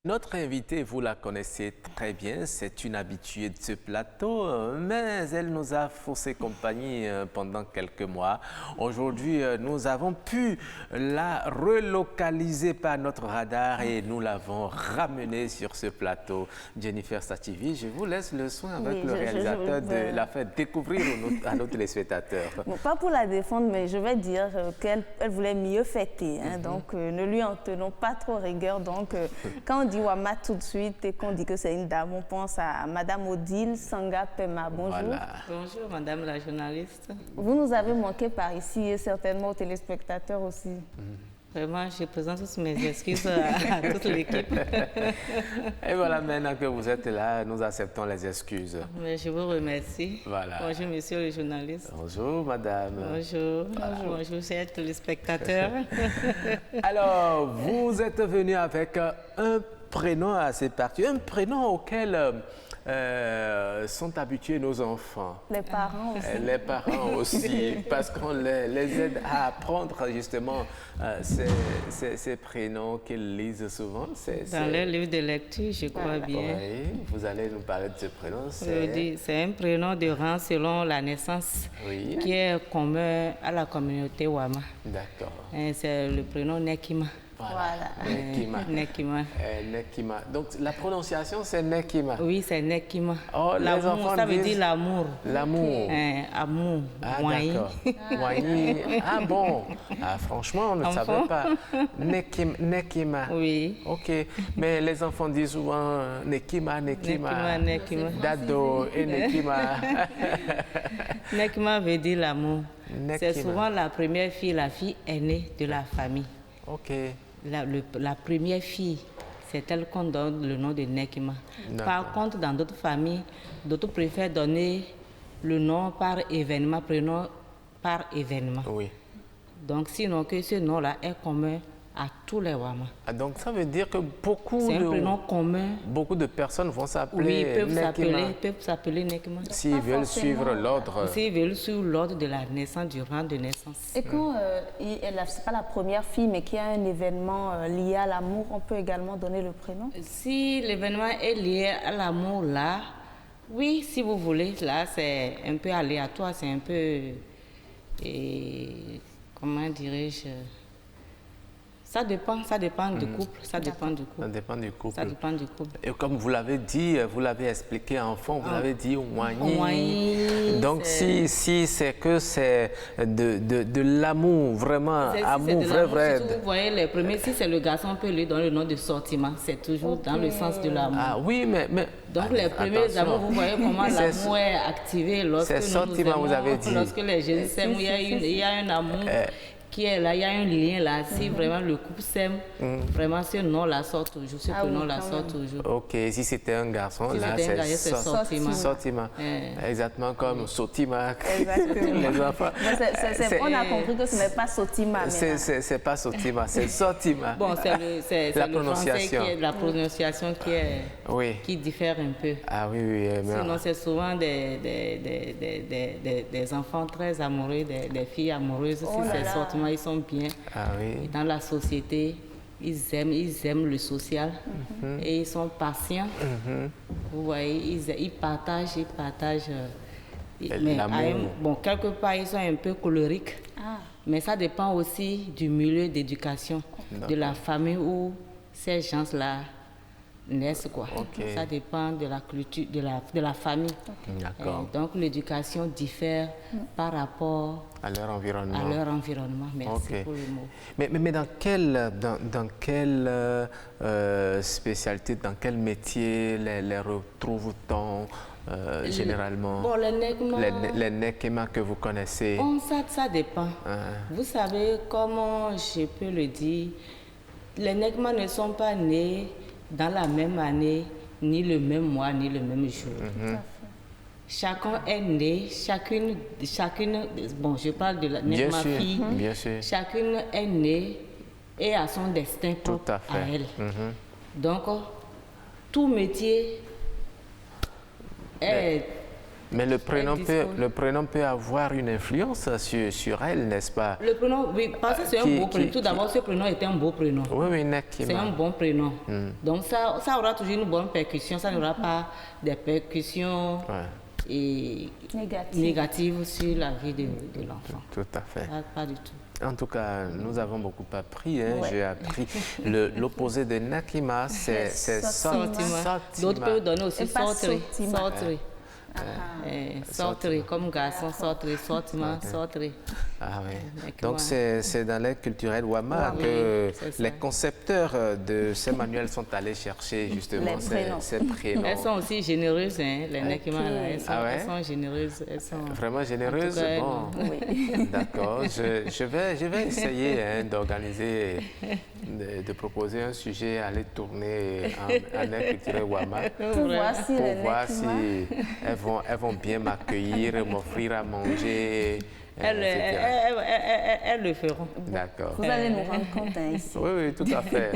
Notre invitée, vous la connaissez très bien, c'est une habituée de ce plateau, mais elle nous a faussé compagnie pendant quelques mois. Aujourd'hui, nous avons pu la relocaliser par notre radar et nous l'avons ramenée sur ce plateau. Jennifer Sativi, je vous laisse le soin avec le réalisateur de la faire découvrir à nos téléspectateurs. Bon, pas pour la défendre, mais je vais dire qu'elle voulait mieux fêter. Donc, ne lui en tenons pas trop rigueur. Donc, quand on dit Wama tout de suite et qu'on dit que c'est une dame, on pense à Madame Odile Sanga Pema. Bonjour. Voilà. Bonjour, Madame la journaliste. Vous nous avez manqué par ici et certainement aux téléspectateurs aussi. Vraiment, je présente toutes mes excuses à toute l'équipe. Et voilà, maintenant que vous êtes là, nous acceptons les excuses. Mais je vous remercie. Voilà. Bonjour, monsieur le journaliste. Bonjour, madame. Bonjour. Voilà. Bonjour, chers téléspectateurs. Alors, vous êtes venu avec un prénom assez particulier, un prénom auquel sont habitués nos enfants. Les parents aussi. Les parents aussi, parce qu'on les aide à apprendre justement ces prénoms qu'ils lisent souvent. Dans les livres de lecture, je crois bien. Oui, vous allez nous parler de ce prénom. C'est un prénom de rang selon la naissance qui est commun à la communauté Wama. D'accord. C'est le prénom Nekima. Voilà. Nekima. Nekima. Nekima. Donc la prononciation c'est Nekima. Oui, c'est Nekima. Oh, les enfants ça disent... veut dire l'amour. L'amour. Amour. Ah d'accord. Ah bon. Ah franchement, on ne savait pas. Nekima. Oui. Ok. Mais les enfants disent souvent Nekima, Nekima. Nekima. Dado et Nekima. Nekima veut dire l'amour. C'est souvent la première fille, la fille aînée de la famille. Ok. La première fille, c'est elle qu'on donne le nom de Nekima. Par contre, dans d'autres familles, d'autres préfèrent donner le nom par événement, prénom par événement. Oui. Donc, sinon que ce nom-là est commun à tous les Wama. Ah, donc ça veut dire que c'est un prénom commun. Beaucoup de personnes vont s'appeler peuvent s'appeler Nekima. S'ils veulent suivre l'ordre. S'ils veulent suivre l'ordre de la naissance, du rang de naissance. Et quand c'est pas la première fille, mais qu'il y a un événement lié à l'amour, on peut également donner le prénom? Si l'événement est lié à l'amour, là, oui, si vous voulez, là, c'est un peu aléatoire, c'est un peu... comment dirais-je? Ça dépend du couple. Ça dépend du couple. Ça dépend du couple. Ça dépend du couple. Et comme vous l'avez dit, vous l'avez expliqué enfant, vous l'avez dit Ouani. Donc si c'est que c'est de l'amour, vraiment, amour vrai. Si vous voyez les premiers, si c'est le garçon, on peut lui donner le nom de sortiment. C'est toujours dans le sens de l'amour. Ah oui, mais donc les premiers amours, vous voyez comment l'amour est activé lorsque vous avez dit. Lorsque les jeunes s'aiment, il y a un amour. Qui est là, il y a un lien là. Si vraiment le couple s'aime, vraiment ce nom-là sort toujours, ce prénom-là sort toujours. Ok, si c'était un garçon, là c'est Sortima. Exactement comme Sotima. Exactement. Les enfants. On a compris que ce n'est pas Sotima. C'est pas Sotima, c'est Sortima. Bon, c'est la prononciation. La prononciation qui diffère un peu. Ah oui. Sinon, c'est souvent des enfants très amoureux, des filles amoureuses. Si c'est Sortima, ils sont bien. Ah oui. Et dans la société, ils aiment le social et ils sont patients. Vous voyez, ils partagent. Bon, quelque part, ils sont un peu colériques. Mais ça dépend aussi du milieu d'éducation, de la famille où ces gens-là naissent, quoi. Ça dépend de la culture, de la famille. Donc l'éducation diffère par rapport à leur environnement. Merci pour le mot. Mais dans quelle spécialité, dans quel métier les retrouve-t-on généralement? Bon, les Nekima que vous connaissez. Ça dépend. Vous savez comment je peux le dire, les Nekima ne sont pas nés dans la même année, ni le même mois, ni le même jour. Chacun est né, chacune, bon, je parle de ma fille, chacune est née et a son destin propre à elle. Donc, tout métier est Mais le prénom peut avoir une influence sur elle, n'est-ce pas? Le prénom, oui, parce que c'est un beau prénom. Tout d'abord, ce prénom est un beau prénom. Oui, oui, Nekima. C'est un bon prénom. Donc ça aura toujours une bonne percussion, ça n'aura pas des percussions et négatives sur la vie de l'enfant. Tout à fait. Pas du tout. En tout cas, nous avons beaucoup appris. Hein. J'ai appris l'opposé de Nakima, c'est Sotima. D'autres peuvent donner aussi Sortri. Sortri, comme garçon, Sortri, Sortima, Sortri. Ah oui. Donc c'est dans l'aide culturelle Wama que les concepteurs de ces manuels sont allés chercher justement ces prénoms. Elles sont aussi généreuses, hein, les Nekima. Elles sont généreuses. Elles sont vraiment généreuses. Bon, oui. D'accord. Je vais essayer d'organiser, de proposer un sujet, aller tourner en aide culturelle Wama pour voir si elles vont bien m'accueillir, m'offrir à manger. Elles le feront. D'accord. Vous allez nous rendre compte ici. Oui, oui, tout à fait.